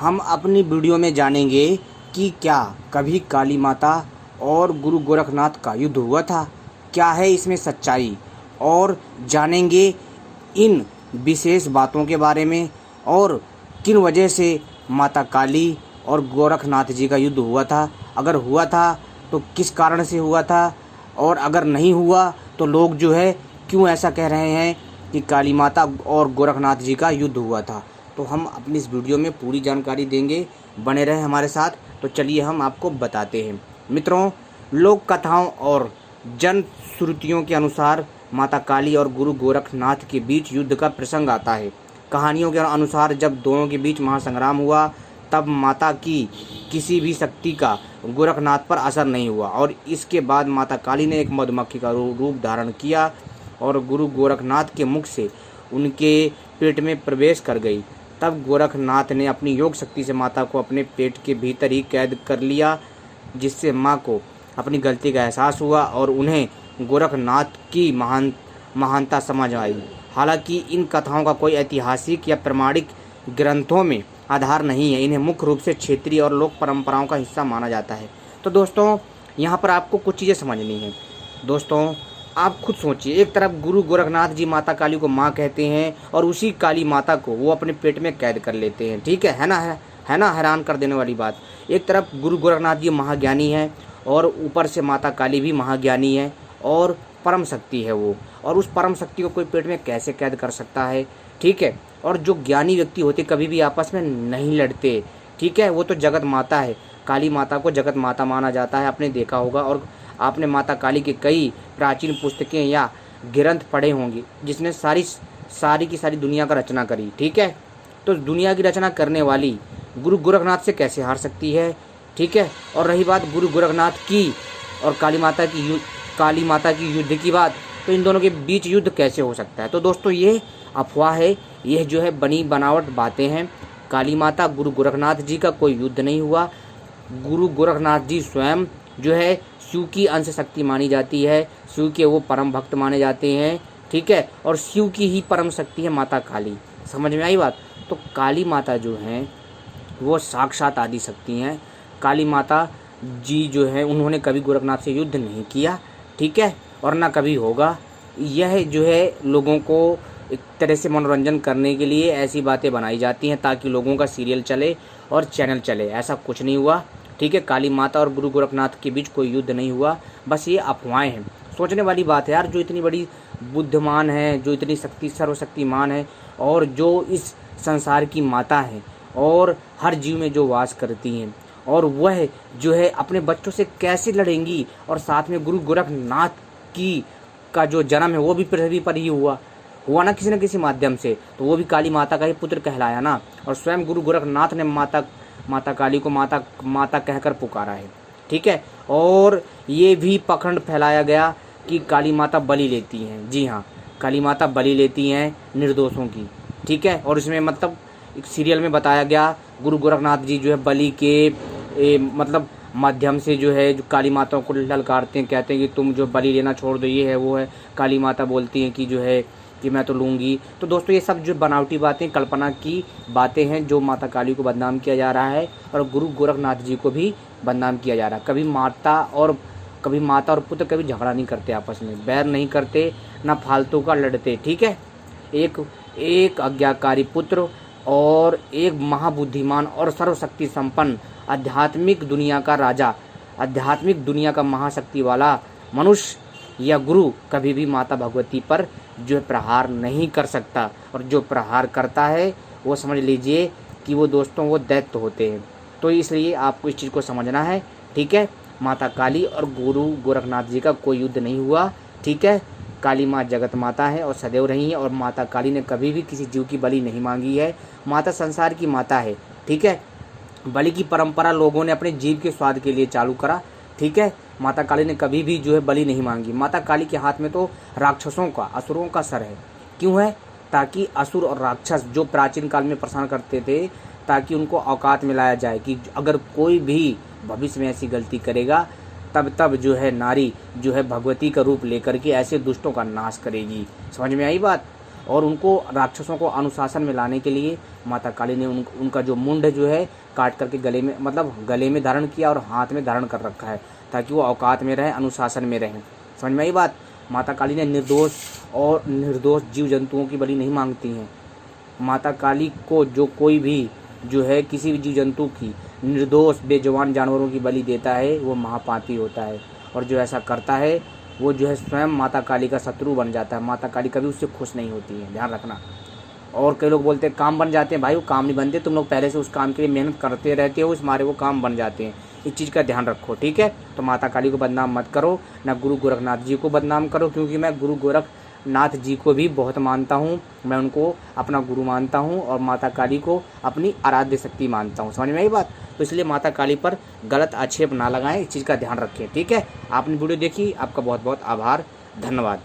हम अपनी वीडियो में जानेंगे कि क्या कभी काली माता और गुरु गोरखनाथ का युद्ध हुआ था, क्या है इसमें सच्चाई, और जानेंगे इन विशेष बातों के बारे में और किन वजह से माता काली और गोरखनाथ जी का युद्ध हुआ था। अगर हुआ था तो किस कारण से हुआ था, और अगर नहीं हुआ तो लोग जो है क्यों ऐसा कह रहे हैं कि काली माता और गोरखनाथ जी का युद्ध हुआ था। तो हम अपनी इस वीडियो में पूरी जानकारी देंगे, बने रहे हमारे साथ। तो चलिए हम आपको बताते हैं। मित्रों, लोक कथाओं और जन श्रुतियों के अनुसार माता काली और गुरु गोरखनाथ के बीच युद्ध का प्रसंग आता है। कहानियों के अनुसार जब दोनों के बीच महासंग्राम हुआ तब माता की किसी भी शक्ति का गोरखनाथ पर असर नहीं हुआ और इसके बाद माता काली ने एक मधुमक्खी का रूप धारण किया और गुरु गोरखनाथ के मुख से उनके पेट में प्रवेश कर गई। तब गोरखनाथ ने अपनी योग शक्ति से माता को अपने पेट के भीतर ही कैद कर लिया, जिससे माँ को अपनी गलती का एहसास हुआ और उन्हें गोरखनाथ की महानता समझ आई। हालांकि इन कथाओं का कोई ऐतिहासिक या प्रमाणिक ग्रंथों में आधार नहीं है। इन्हें मुख्य रूप से क्षेत्रीय और लोक परंपराओं का हिस्सा माना जाता है। तो दोस्तों, यहाँ पर आपको कुछ चीज़ें समझनी है। दोस्तों, आप खुद सोचिए, एक तरफ गुरु गोरखनाथ जी माता काली को माँ कहते हैं और उसी काली माता को वो अपने पेट में कैद कर लेते हैं। ठीक है ना, हैरान कर देने वाली बात। एक तरफ गुरु गोरखनाथ जी महाज्ञानी हैं और ऊपर से माता काली भी महाज्ञानी है और परम शक्ति है वो, और उस परम शक्ति को कोई पेट में कैसे कैद कर सकता है। ठीक है, और जो ज्ञानी व्यक्ति होते कभी भी आपस में नहीं लड़ते। ठीक है, वो तो जगत माता है। काली माता को जगत माता माना जाता है, आपने देखा होगा, और आपने माता काली के कई प्राचीन पुस्तकें या ग्रंथ पढ़े होंगे जिसने सारी की सारी दुनिया का रचना करी। ठीक है, तो दुनिया की रचना करने वाली गुरु गोरखनाथ से कैसे हार सकती है। ठीक है, और रही बात गुरु गोरखनाथ की और काली माता की युद्ध की बात, तो इन दोनों के बीच युद्ध कैसे हो सकता है। तो दोस्तों, ये अफवाह है, यह जो है बनी बनावट बातें हैं। काली माता गुरु गोरखनाथ जी का कोई युद्ध नहीं हुआ। गुरु गोरखनाथ जी स्वयं जो है शिव की अंश शक्ति मानी जाती है, शिव के वो परम भक्त माने जाते हैं। ठीक है, और शिव की ही परम शक्ति है माता काली। समझ में आई बात। तो काली माता जो हैं वो साक्षात आदि शक्ति हैं। काली माता जी जो है उन्होंने कभी गोरखनाथ से युद्ध नहीं किया। ठीक है, और ना कभी होगा। यह जो है लोगों को एक तरह से मनोरंजन करने के लिए ऐसी बातें बनाई जाती हैं ताकि लोगों का सीरियल चले और चैनल चले। ऐसा कुछ नहीं हुआ। ठीक है, काली माता और गुरु गोरखनाथ के बीच कोई युद्ध नहीं हुआ, बस ये अफवाहें हैं। सोचने वाली बात है यार, जो इतनी बड़ी बुद्धिमान है, जो इतनी सर्वशक्तिमान है और जो इस संसार की माता है और हर जीव में जो वास करती हैं, और वह जो है अपने बच्चों से कैसे लड़ेंगी। और साथ में गुरु गोरखनाथ का जो जन्म है वो भी पृथ्वी पर ही हुआ ना किसी न किसी माध्यम से, तो वो भी काली माता का ही पुत्र कहलाया ना। और स्वयं गुरु गोरखनाथ ने माता काली को माता कहकर पुकारा है। ठीक है, और ये भी पखंड फैलाया गया कि काली माता बलि लेती हैं। जी हाँ, काली माता बलि लेती हैं निर्दोषों की। ठीक है, और इसमें मतलब एक सीरियल में बताया गया गुरु गोरखनाथ जी जो है बलि के मतलब माध्यम से जो है जो काली माता को ललकारते हैं, कहते हैं कि तुम जो बलि लेना छोड़ दो, ये है वो है। काली माता बोलती हैं कि जो है कि मैं तो लूँगी। तो दोस्तों, ये सब जो बनावटी बातें, कल्पना की बातें हैं, जो माता काली को बदनाम किया जा रहा है और गुरु गोरखनाथ जी को भी बदनाम किया जा रहा है। कभी माता और पुत्र कभी झगड़ा नहीं करते, आपस में बैर नहीं करते, ना फालतू का लड़ते। ठीक है, एक आज्ञाकारी पुत्र और एक महाबुद्धिमान और सर्वशक्ति संपन्न आध्यात्मिक दुनिया का राजा, आध्यात्मिक दुनिया का महाशक्ति वाला मनुष्य या गुरु कभी भी माता भगवती पर जो प्रहार नहीं कर सकता, और जो प्रहार करता है वो समझ लीजिए कि वो दोस्तों वो दैत्य होते हैं। तो इसलिए आपको इस चीज़ को समझना है। ठीक है, माता काली और गुरु गोरखनाथ जी का कोई युद्ध नहीं हुआ। ठीक है, काली माँ जगत माता है और सदैव रही है, और माता काली ने कभी भी किसी जीव की बलि नहीं मांगी है। माता संसार की माता है। ठीक है, बलि की परंपरा लोगों ने अपने जीव के स्वाद के लिए चालू करा। ठीक है, माता काली ने कभी भी जो है बलि नहीं मांगी। माता काली के हाथ में तो राक्षसों का, असुरों का सर है। क्यों है? ताकि असुर और राक्षस जो प्राचीन काल में परेशान करते थे, ताकि उनको औकात में लाया जाए कि अगर कोई भी भविष्य में ऐसी गलती करेगा तब जो है नारी जो है भगवती का रूप लेकर के ऐसे दुष्टों का नाश करेगी। समझ में आई बात। और उनको राक्षसों को अनुशासन में लाने के लिए माता काली ने उनका जो मुंड जो है काट करके गले में, मतलब गले में धारण किया और हाथ में धारण कर रखा है, ताकि वो औकात में रहे, अनुशासन में रहें। समझ में आई बात। माता काली ने निर्दोष और निर्दोष जीव जंतुओं की बलि नहीं मांगती हैं। माता काली को जो कोई भी जो है किसी भी जीव जंतु की निर्दोष बेजुबान जानवरों की बलि देता है वो महापापी होता है, और जो ऐसा करता है वो जो है स्वयं माता काली का शत्रु बन जाता है। माता काली कभी उससे खुश नहीं होती है, ध्यान रखना। और कई लोग बोलते हैं काम बन जाते हैं, भाई वो काम नहीं बनते, तुम लोग पहले से उस काम के लिए मेहनत करते रहते हो, इस मारे वो काम बन जाते हैं। इस चीज़ का ध्यान रखो, ठीक है। तो माता काली को बदनाम मत करो, ना गुरु गोरखनाथ जी को बदनाम करो, क्योंकि मैं गुरु गोरखनाथ जी को भी बहुत मानता हूँ, मैं उनको अपना गुरु मानता हूँ और माता काली को अपनी आराध्य शक्ति मानता हूँ। समझ में आई बात। तो इसलिए माता काली पर गलत आक्षेप ना लगाएं, इस चीज़ का ध्यान रखें, ठीक है। आपने वीडियो देखी, आपका बहुत बहुत आभार, धन्यवाद।